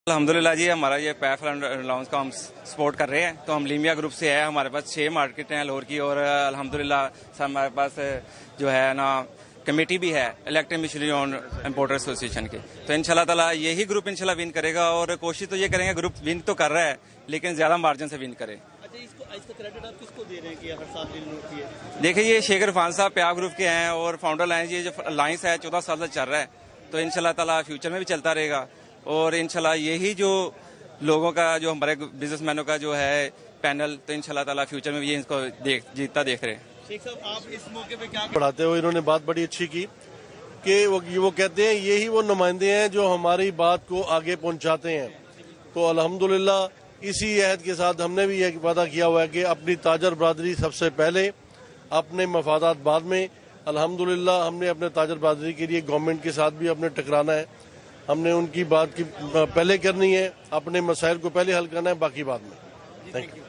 الحمدللہ جی ہمارا یہ پیف الاؤنس کا ہم سپورٹ کر رہے ہیں، تو ہم لیمیا گروپ سے ہے، ہمارے پاس 6 مارکیٹ ہیں لاہور کی، اور الحمدللہ ہمارے پاس جو ہے نا کمیٹی بھی ہے الیکٹڈ مشنری آن امپورٹر ایسوسیشن کی، تو انشاءاللہ تعالی یہی گروپ انشاءاللہ ون کرے گا، اور کوشش تو یہ کریں گے گروپ ون تو کر رہا ہے لیکن زیادہ مارجن سے ون کرے۔ اس کا کریڈٹ آپ کس کو دے رہے ہیں کہ ہر سال ون ہوتی ہے؟ دیکھیں یہ شیخ عرفان صاحب پیاف گروپ کے ہیں اور فاؤنڈر لائن، یہ جو الائنس ہے 14 سال سے چل رہا ہے، تو انشاءاللہ تعالی فیوچر میں بھی چلتا رہے گا، اور انشاءاللہ یہی جو لوگوں کا جو ہمارے بزنس مینوں کا جو ہے پینل، تو انشاءاللہ تعالی فیوچر میں بھی یہ اس کو جیتتا دیکھ رہے ہیں۔ شیخ صاحب آپ اس موقع پہ کیا پڑھاتے ہوئے انہوں نے بات بڑی اچھی کی کہ وہ کہتے ہیں یہی وہ نمائندے ہیں جو ہماری بات کو آگے پہنچاتے ہیں، تو الحمدللہ اسی عہد کے ساتھ ہم نے بھی یہ وعدہ کیا ہوا ہے کہ اپنی تاجر برادری سب سے پہلے، اپنے مفادات بعد میں۔ الحمدللہ ہم نے اپنے تاجر برادری کے لیے گورنمنٹ کے ساتھ بھی اپنے ٹکرانا ہے، ہم نے ان کی بات کی پہلے کرنی ہے، اپنے مسائل کو پہلے حل کرنا ہے، باقی بعد میں۔ Thank you.